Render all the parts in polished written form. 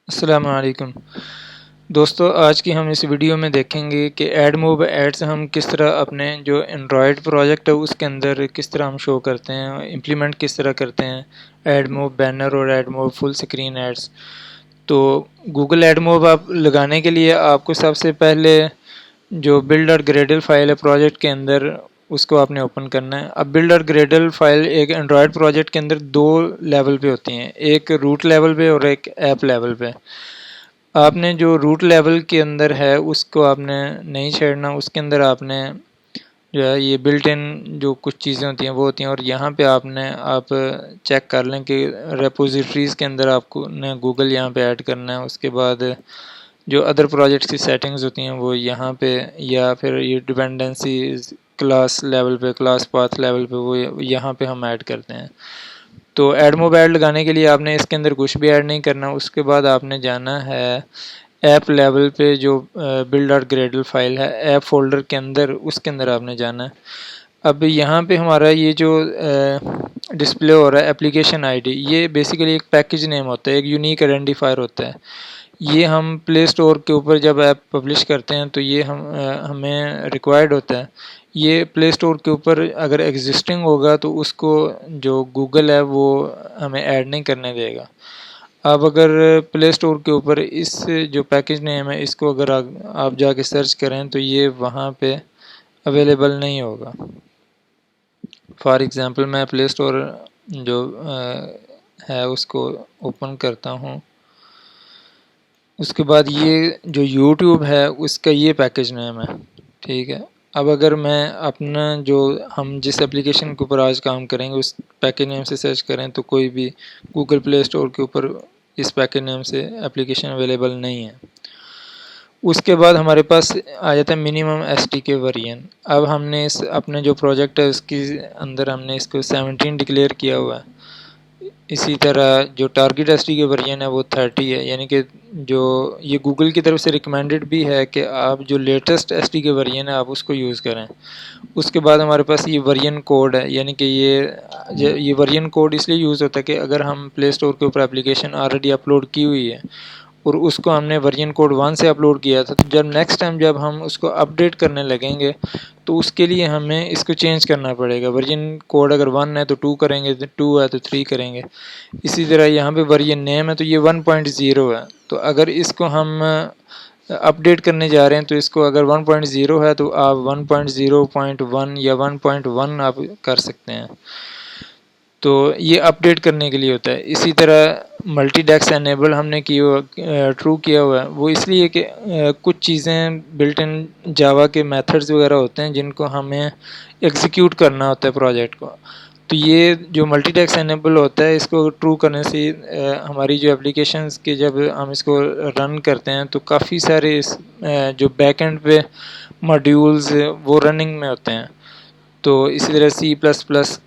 السلام علیکم دوستو، آج کی ہم اس ویڈیو میں دیکھیں گے کہ ایڈ موب ایڈز ہم کس طرح اپنے جو اینڈرائڈ پروجیکٹ ہے اس کے اندر کس طرح ہم شو کرتے ہیں، امپلیمنٹ کس طرح کرتے ہیں ایڈ موب بینر اور ایڈ موب فل سکرین ایڈز۔ تو گوگل ایڈ موب آپ لگانے کے لیے آپ کو سب سے پہلے جو بلڈ اور گریڈل فائل ہے پروجیکٹ کے اندر اس کو آپ نے اوپن کرنا ہے۔ اب بلڈ اور گریڈل فائل ایک اینڈرائڈ پروجیکٹ کے اندر دو لیول پہ ہوتی ہیں، ایک روٹ لیول پہ اور ایک ایپ لیول پہ۔ آپ نے جو روٹ لیول کے اندر ہے اس کو آپ نے نہیں چھیڑنا، اس کے اندر آپ نے جو ہے یہ بلٹ ان جو کچھ چیزیں ہوتی ہیں وہ ہوتی ہیں، اور یہاں پہ آپ چیک کر لیں کہ ریپوزیٹریز کے اندر آپ کو نے گوگل یہاں پہ ایڈ کرنا ہے۔ اس کے بعد جو ادر پروجیکٹس کی سیٹنگز ہوتی ہیں وہ یہاں پہ، یا پھر یہ ڈیپینڈنسیز کلاس لیول پہ، کلاس پاتھ لیول پہ، وہ یہاں پہ ہم ایڈ کرتے ہیں۔ تو ایڈ موب ایڈ لگانے کے لیے آپ نے اس کے اندر کچھ بھی ایڈ نہیں کرنا، اس کے بعد آپ نے جانا ہے ایپ لیول پہ جو بلڈ اور گریڈل فائل ہے ایپ فولڈر کے اندر، اس کے اندر آپ نے جانا ہے۔ اب یہاں پہ ہمارا یہ جو ڈسپلے ہو رہا ہے اپلیکیشن آئی ڈی، یہ بیسیکلی ایک پیکج نیم ہوتا ہے، ایک یونیک آئیڈینٹیفائر ہوتا ہے۔ یہ ہم پلے اسٹور کے اوپر جب ایپ پبلش کرتے ہیں تو یہ ہمیں ریکوائرڈ ہوتا ہے۔ یہ پلے اسٹور کے اوپر اگر ایگزسٹنگ ہوگا تو اس کو جو گوگل ہے وہ ہمیں ایڈ نہیں کرنے دے گا۔ اب اگر پلے اسٹور کے اوپر اس جو پیکج نیم ہے اس کو اگر آپ جا کے سرچ کریں تو یہ وہاں پہ اویلیبل نہیں ہوگا۔ فار ایگزامپل میں پلے اسٹور جو ہے اس کو اوپن کرتا ہوں، اس کے بعد یہ جو یوٹیوب ہے اس کا یہ پیکج نیم ہے، ٹھیک ہے۔ اب اگر میں اپنا جو ہم جس اپلیکیشن کے اوپر آج کام کریں گے اس پیکج نیم سے سرچ کریں تو کوئی بھی گوگل پلے اسٹور کے اوپر اس پیکج نیم سے اپلیکیشن اویلیبل نہیں ہے۔ اس کے بعد ہمارے پاس آ جاتا ہے منیمم ایس ٹی کے ورژن۔ اب ہم نے اس اپنے جو پروجیکٹ ہے اس کی اندر ہم نے اس کو 17 ڈکلیئر کیا ہوا ہے۔ اسی طرح جو ٹارگٹ ایس ٹی کے ورژن ہے وہ 30 ہے، یعنی کہ جو یہ گوگل کی طرف سے ریکمینڈڈ بھی ہے کہ آپ جو لیٹسٹ ایس ٹی کے ورژن ہے آپ اس کو یوز کریں۔ اس کے بعد ہمارے پاس یہ ورژن کوڈ ہے، یعنی کہ یہ ورژن کوڈ اس لیے یوز ہوتا ہے کہ اگر ہم پلے اسٹور کے اوپر اپلیکیشن آلریڈی اپلوڈ کی ہوئی ہے اور اس کو ہم نے ورژن کوڈ 1 سے اپلوڈ کیا تھا، تو جب نیکسٹ ٹائم جب ہم اس کو اپڈیٹ کرنے لگیں گے تو اس کے لیے ہمیں اس کو چینج کرنا پڑے گا۔ ورژن کوڈ اگر 1 ہے تو 2 کریں گے، 2 ہے تو 3 کریں گے۔ اسی طرح یہاں پہ ورژن نیم ہے تو یہ 1.0 ہے، تو اگر اس کو ہم اپڈیٹ کرنے جا رہے ہیں تو اس کو اگر 1.0 ہے تو آپ 1.0.1 یا 1.1 آپ کر سکتے ہیں۔ تو یہ اپڈیٹ کرنے کے لیے ہوتا ہے۔ اسی طرح ملٹی ڈیکس انیبل ہم نے ٹرو کیا ہوا ہے، وہ اس لیے کہ کچھ چیزیں بلٹ ان جاوا کے میتھڈز وغیرہ ہوتے ہیں جن کو ہمیں ایگزیکیوٹ کرنا ہوتا ہے پروجیکٹ کو۔ تو یہ جو ملٹی ڈیکس انیبل ہوتا ہے اس کو ٹرو کرنے سے ہماری جو اپلیکیشنز کے جب ہم اس کو رن کرتے ہیں تو کافی سارے جو بیک اینڈ پہ ماڈیولز وہ رننگ میں ہوتے ہیں۔ تو اسی طرح C++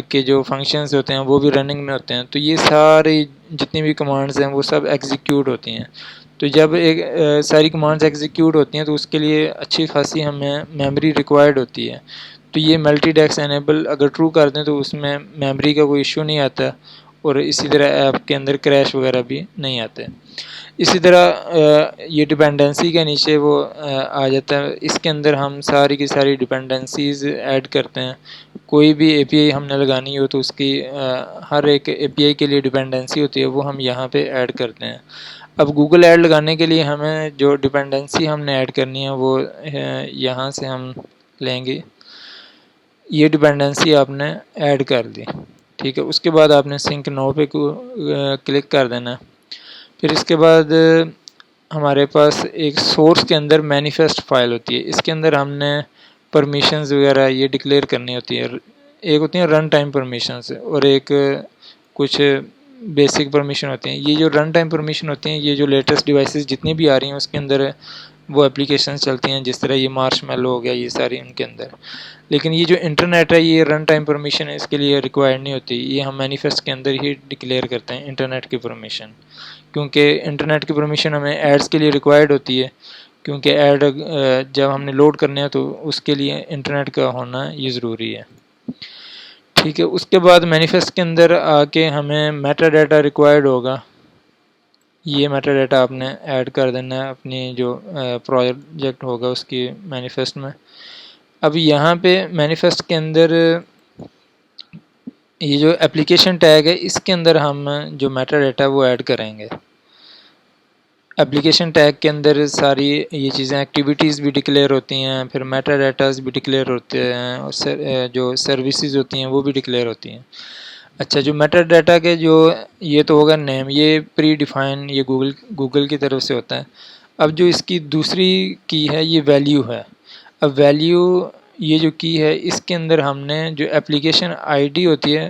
کے جو فنکشنز ہوتے ہیں وہ بھی رننگ میں ہوتے ہیں، تو یہ ساری جتنی بھی کمانڈز ہیں وہ سب ایگزیکیوٹ ہوتی ہیں۔ تو جب ساری کمانڈز ایگزیکیوٹ ہوتی ہیں تو اس کے لیے اچھی خاصی ہمیں میموری ریکوائرڈ ہوتی ہے۔ تو یہ ملٹی ڈیکس انیبل اگر ٹرو کر دیں تو اس میں میموری کا کوئی ایشو نہیں آتا، اور اسی طرح ایپ کے اندر کریش وغیرہ بھی نہیں آتے۔ اسی طرح یہ ڈیپینڈنسی کے نیچے وہ آ جاتا ہے، اس کے اندر ہم ساری کی ساری ڈیپینڈنسیز ایڈ کرتے ہیں۔ کوئی بھی اے پی آئی ہم نے لگانی ہو تو اس کی ہر ایک اے پی آئی کے لیے ڈیپینڈنسی ہوتی ہے، وہ ہم یہاں پہ ایڈ کرتے ہیں۔ اب گوگل ایڈ لگانے کے لیے ہمیں جو ڈیپینڈنسی ہم نے ایڈ کرنی ہے وہ یہاں سے ہم لیں گے، یہ ڈیپینڈنسی آپ نے ایڈ کر دی، ٹھیک ہے۔ اس کے بعد آپ نے سنک نو پہ کلک کر دینا ہے۔ پھر اس کے بعد ہمارے پاس ایک سورس کے اندر مینیفیسٹ فائل ہوتی ہے، اس کے اندر ہم نے پرمیشنز وغیرہ یہ ڈکلیئر کرنی ہوتی ہے۔ ایک ہوتی ہیں رن ٹائم پرمیشنز اور ایک کچھ بیسک پرمیشن ہوتی ہیں۔ یہ جو رن ٹائم پرمیشن ہوتی ہیں یہ جو لیٹسٹ ڈیوائسز جتنی بھی آ رہی ہیں اس کے اندر وہ اپلیکیشنز چلتی ہیں، جس طرح یہ مارش میلو ہو گیا، یہ ساری ان کے اندر۔ لیکن یہ جو انٹرنیٹ ہے یہ رن ٹائم پرمیشن ہے، اس کے لیے ریکوائرڈ نہیں ہوتی، یہ ہم مینیفیسٹ کے اندر ہی ڈکلیئر کرتے ہیں انٹرنیٹ کی پرمیشن، کیونکہ انٹرنیٹ کی پرمیشن ہمیں ایڈز کے لیے ریکوائرڈ ہوتی ہے، کیونکہ ایڈ جب ہم نے لوڈ کرنے ہیں تو اس کے لیے انٹرنیٹ کا ہونا یہ ضروری ہے، ٹھیک ہے۔ اس کے بعد مینیفیسٹ کے اندر آ کے ہمیں میٹا ڈیٹا ریکوائرڈ ہوگا، یہ میٹا ڈیٹا آپ نے ایڈ کر دینا ہے اپنی جو پروجیکٹ ہوگا اس کی مینیفیسٹ میں۔ اب یہاں پہ مینیفیسٹ کے اندر یہ جو اپلیکیشن ٹیگ ہے اس کے اندر ہم جو میٹا ڈیٹا وہ ایڈ کریں گے۔ اپلیکیشن ٹیگ کے اندر ساری یہ چیزیں ایکٹیویٹیز بھی ڈکلیئر ہوتی ہیں، پھر میٹا ڈیٹاز بھی ڈکلیئر ہوتے ہیں، اور جو سروسز ہوتی ہیں وہ بھی ڈکلیئر ہوتی ہیں۔ اچھا، جو میٹا ڈیٹا کے جو یہ تو ہوگا نیم، یہ پری ڈیفائن، یہ گوگل کی طرف سے ہوتا ہے۔ اب جو اس کی دوسری کی ہے یہ ویلیو ہے۔ اب ویلیو یہ جو کی ہے اس کے اندر ہم نے جو اپلیکیشن آئی ڈی ہوتی ہے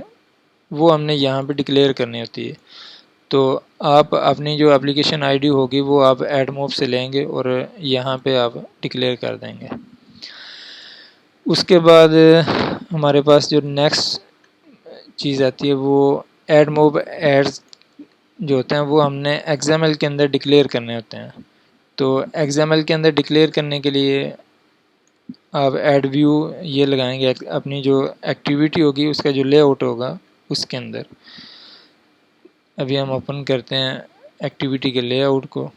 وہ ہم نے یہاں پہ ڈکلیئر کرنی ہوتی ہے۔ تو آپ اپنی جو اپلیکیشن آئی ڈی ہوگی وہ آپ ایڈ موب سے لیں گے اور یہاں پہ آپ ڈکلیئر کر دیں گے۔ اس کے بعد ہمارے پاس جو نیکسٹ چیز آتی ہے وہ ایڈ موب ایڈز جو ہوتے ہیں وہ ہم نے ایکس ایم ایل کے اندر ڈکلیئر کرنے ہوتے ہیں۔ تو ایکس ایم ایل کے اندر ڈکلیئر کرنے کے لیے آپ ایڈ ویو یہ لگائیں گے اپنی جو ایکٹیویٹی ہوگی اس کا جو لے آؤٹ ہوگا اس کے اندر۔ ابھی ہم اوپن کرتے ہیں ایکٹیویٹی کے لے آؤٹ کو۔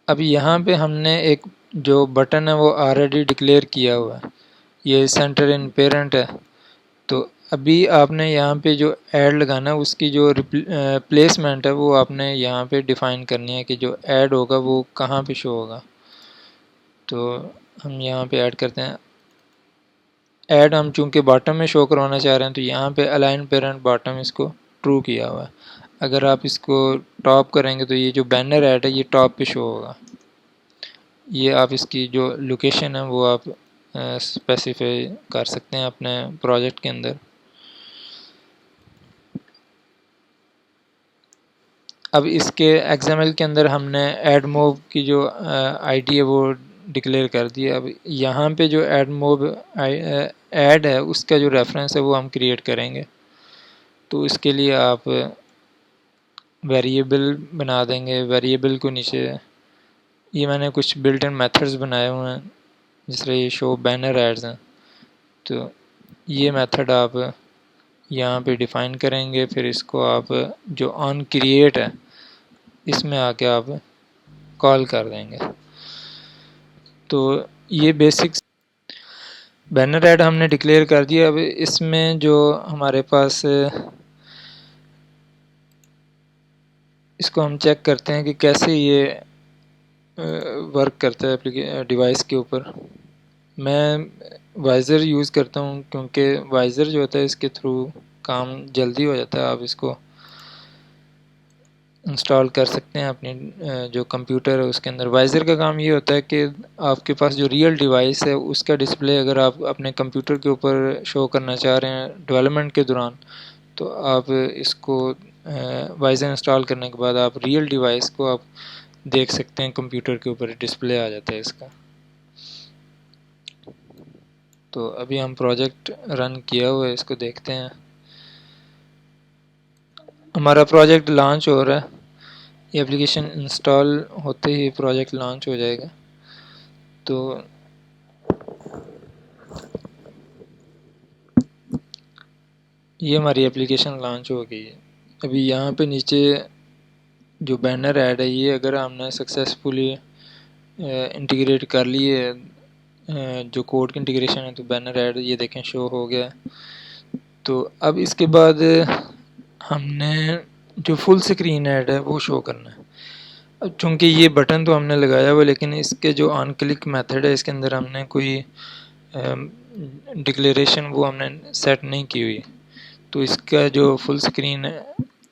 اب یہاں پہ ہم نے ایک جو بٹن ہے وہ آلریڈی ڈکلیئر کیا ہوا ہے، یہ سینٹر ان پیرنٹ ہے۔ تو ابھی آپ نے یہاں پہ جو ایڈ لگانا ہے اس کی جو پلیسمنٹ ہے وہ آپ نے یہاں پہ ڈیفائن کرنی ہے کہ جو ایڈ ہوگا وہ کہاں پہ شو ہوگا۔ تو ہم یہاں پہ ایڈ کرتے ہیں ایڈ، ہم چونکہ باٹم میں شو کروانا چاہ رہے ہیں تو یہاں پہ الائن پیرنٹ باٹم اس کو ٹرو کیا ہوا ہے۔ اگر آپ اس کو ٹاپ کریں گے تو یہ جو بینر ایڈ ہے یہ ٹاپ پہ شو ہوگا۔ یہ آپ اس کی جو لوکیشن ہے وہ آپ اسپیسیفائی کر سکتے ہیں اپنے پروجیکٹ کے اندر۔ اب اس کے ایکس ایم ایل کے اندر ہم نے ایڈ موب کی جو آئی ڈی ہے وہ ڈکلیئر کر دی ہے۔ اب یہاں پہ جو ایڈ موب ایڈ ہے اس کا جو ریفرنس ہے وہ ہم کریٹ کریں گے۔ تو اس کے لیے آپ ویریبل بنا دیں گے۔ ویریبل کو نیچے یہ میں نے کچھ بلٹ ان میتھڈز بنائے ہوئے ہیں جس طرح یہ شو بینر ایڈز ہیں، تو یہ میتھڈ آپ یہاں پہ ڈیفائن کریں گے۔ پھر اس کو آپ جو آن کریٹ ہے اس میں آ کے آپ کال کر دیں گے۔ تو یہ بیسکس بینر ایڈ ہم نے ڈکلیئر کر دیا۔ اب اس میں جو ہمارے پاس اس کو ہم چیک کرتے ہیں کہ کیسے یہ ورک کرتا ہے ڈیوائس کے اوپر۔ میں وائزر یوز کرتا ہوں کیونکہ وائزر جو ہوتا ہے اس کے تھرو کام جلدی ہو جاتا ہے۔ آپ اس کو انسٹال کر سکتے ہیں اپنی جو کمپیوٹر ہے اس کے اندر۔ وائزر کا کام یہ ہوتا ہے کہ آپ کے پاس جو ریئل ڈیوائس ہے اس کا ڈسپلے اگر آپ اپنے کمپیوٹر کے اوپر شو کرنا چاہ رہے ہیں ڈیولپمنٹ کے دوران، تو آپ اس کو وائزر انسٹال کرنے کے بعد آپ ریئل ڈیوائس کو آپ دیکھ سکتے ہیں، کمپیوٹر کے اوپر ڈسپلے آ جاتا ہے اس کا۔ تو ابھی ہم پروجیکٹ رن کیا ہوا ہے، اس کو دیکھتے ہیں۔ ہمارا پروجیکٹ لانچ ہو رہا ہے، یہ اپلیکیشن انسٹال ہوتے ہی پروجیکٹ لانچ ہو جائے گا۔ تو یہ ہماری اپلیکیشن لانچ ہو گئی ہے۔ ابھی یہاں پہ نیچے جو بینر ایڈ ہے یہ اگر ہم نے سکسیسفلی انٹیگریٹ کر لی ہے جو کوڈ کی انٹیگریشن ہے، تو بینر ایڈ یہ دیکھیں شو ہو گیا۔ تو اب اس کے بعد ہم نے جو فل سکرین ایڈ ہے وہ شو کرنا ہے۔ اب چونکہ یہ بٹن تو ہم نے لگایا ہوا لیکن اس کے جو آن کلک میتھڈ ہے اس کے اندر ہم نے کوئی ڈکلیریشن وہ ہم نے سیٹ نہیں کی ہوئی، تو اس کا جو فل سکرین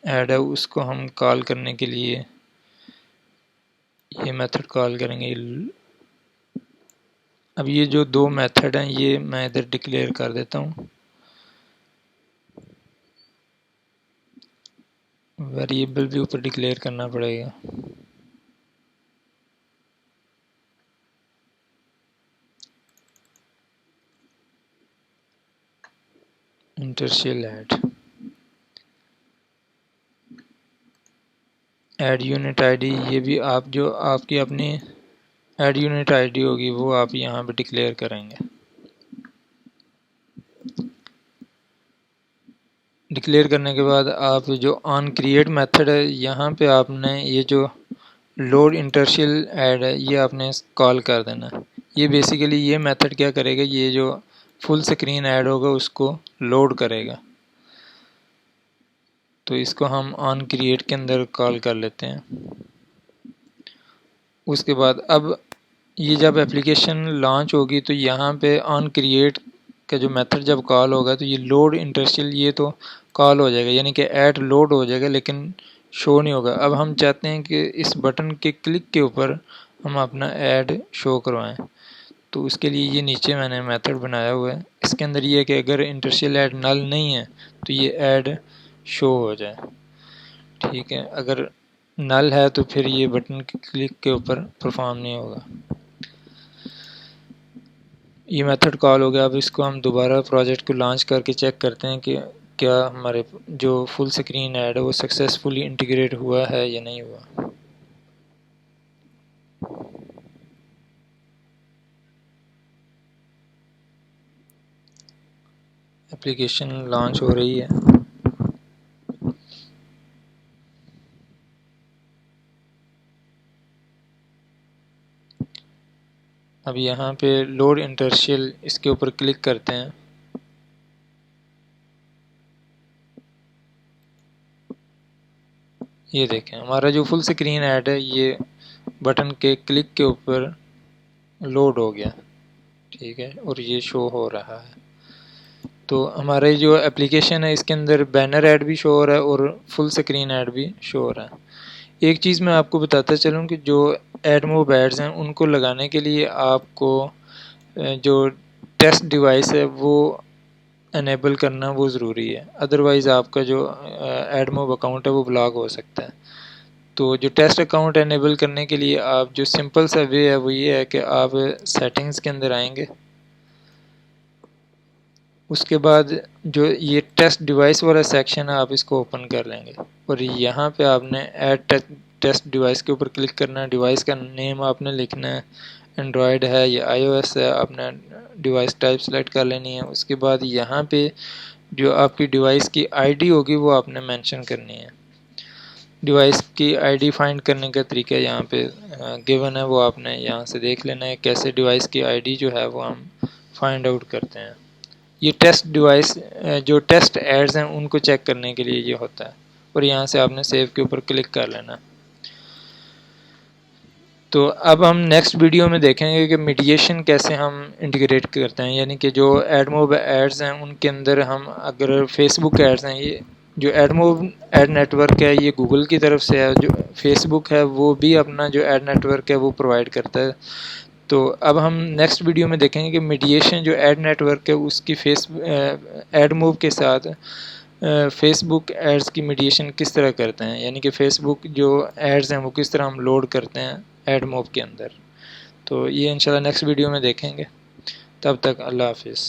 ایڈ ہے اس کو ہم کال کرنے کے لیے یہ میتھڈ کال کریں گے۔ اب یہ جو دو میتھڈ ہیں یہ میں ادھر ڈکلیئر کر دیتا ہوں۔ ویریبل بھی اوپر ڈکلیئر کرنا پڑے گا۔ انٹرشیل ایڈ یونٹ آئی ڈی، یہ بھی آپ جو آپ کی اپنی ایڈ یونٹ آئی ڈی ہوگی وہ آپ یہاں پہ ڈکلیئر کریں گے۔ ڈکلیئر کرنے کے بعد آپ جو آن کریٹ میتھڈ ہے یہاں پہ آپ نے یہ جو لوڈ انٹرشیل ایڈ ہے یہ آپ نے کال کر دینا. یہ بیسیکلی یہ میتھڈ کیا کرے گا، یہ جو فل سکرین ایڈ ہوگا اس کو لوڈ کرے گا. تو اس کو ہم آن کریٹ کے اندر کال کر لیتے ہیں. اس کے بعد اب یہ جب اپلیکیشن لانچ ہوگی تو یہاں پہ آن کریٹ کا جو میتھڈ جب کال ہوگا تو یہ لوڈ انٹرشیل یہ تو کال ہو جائے گا، یعنی کہ ایڈ لوڈ ہو جائے گا لیکن شو نہیں ہوگا. اب ہم چاہتے ہیں کہ اس بٹن کے کلک کے اوپر ہم اپنا ایڈ شو کروائیں. تو اس کے لیے یہ نیچے میں نے میتھڈ بنایا ہوا ہے. اس کے اندر یہ ہے کہ اگر انٹرشیل ایڈ نل نہیں ہے تو یہ ایڈ شو ہو جائے. ٹھیک ہے، اگر نل ہے تو پھر یہ بٹن کلک کے اوپر پرفارم نہیں ہوگا. یہ میتھڈ کال ہو گیا. اب اس کو ہم دوبارہ پروجیکٹ کو لانچ کر کے چیک کرتے ہیں کہ کیا ہمارے جو فل سکرین ایڈ ہے وہ سکسیسفلی انٹیگریٹ ہوا ہے یا نہیں ہوا. اپلیکیشن لانچ ہو رہی ہے. اب یہاں پہ لوڈ انٹرشیل اس کے اوپر کلک کرتے ہیں. یہ دیکھیں ہمارا جو فل سکرین ایڈ ہے یہ بٹن کے کلک کے اوپر لوڈ ہو گیا. ٹھیک ہے، اور یہ شو ہو رہا ہے. تو ہمارے جو اپلیکیشن ہے اس کے اندر بینر ایڈ بھی شو ہو رہا ہے اور فل سکرین ایڈ بھی شو ہو رہا ہے. ایک چیز میں آپ کو بتاتا چلوں کہ جو ایڈ موب ایڈز ہیں ان کو لگانے کے لیے آپ کو جو ٹیسٹ ڈیوائس ہے وہ انیبل کرنا وہ ضروری ہے، ادروائز آپ کا جو ایڈ موب اکاؤنٹ ہے وہ بلاک ہو سکتا ہے. تو جو ٹیسٹ اکاؤنٹ انیبل کرنے کے لیے آپ جو سمپل سا وے ہے وہ یہ ہے کہ آپ سیٹنگز کے اندر آئیں گے. اس کے بعد جو یہ ٹیسٹ ڈیوائس والا سیکشن ہے آپ اس کو اوپن کر لیں گے اور یہاں پہ آپ نے ایڈ ٹیسٹ ڈیوائس کے اوپر کلک کرنا ہے. ڈیوائس کا نیم آپ نے لکھنا ہے، اینڈرائڈ ہے یا آئی او ایس ہے، آپ نے ڈیوائس ٹائپ سلیکٹ کر لینی ہے. اس کے بعد یہاں پہ جو آپ کی ڈیوائس کی آئی ڈی ہوگی وہ آپ نے مینشن کرنی ہے. ڈیوائس کی آئی ڈی فائنڈ کرنے کا طریقہ یہاں پہ گیون ہے، وہ آپ نے یہاں سے دیکھ لینا ہے کیسے ڈیوائس کی آئی ڈی جو ہے وہ ہم فائنڈ آؤٹ کرتے ہیں. یہ ٹیسٹ ڈیوائس جو ٹیسٹ ایڈز ہیں ان کو چیک کرنے کے لیے یہ ہوتا ہے. اور یہاں سے آپ نے سیو کے اوپر کلک کر لینا. تو اب ہم نیکسٹ ویڈیو میں دیکھیں گے کہ میڈیشن کیسے ہم انٹیگریٹ کرتے ہیں، یعنی کہ جو ایڈ موب ایڈز ہیں ان کے اندر ہم اگر فیس بک ایڈز ہیں، یہ جو AdMob ad network ہے یہ گوگل کی طرف سے ہے، جو فیس بک ہے وہ بھی اپنا جو ایڈ نیٹ ورک ہے وہ پرووائڈ کرتا ہے. تو اب ہم نیکسٹ ویڈیو میں دیکھیں گے کہ میڈیشن جو ایڈ نیٹ ورک ہے اس کی ایڈ موب کے ساتھ فیس بک ایڈز کی میڈیشن کس طرح کرتے ہیں، یعنی کہ فیس بک جو ایڈز ہیں وہ کس طرح ہم لوڈ کرتے ہیں ایڈ موب کے اندر. تو یہ انشاءاللہ نیکسٹ ویڈیو میں دیکھیں گے. تب تک اللہ حافظ.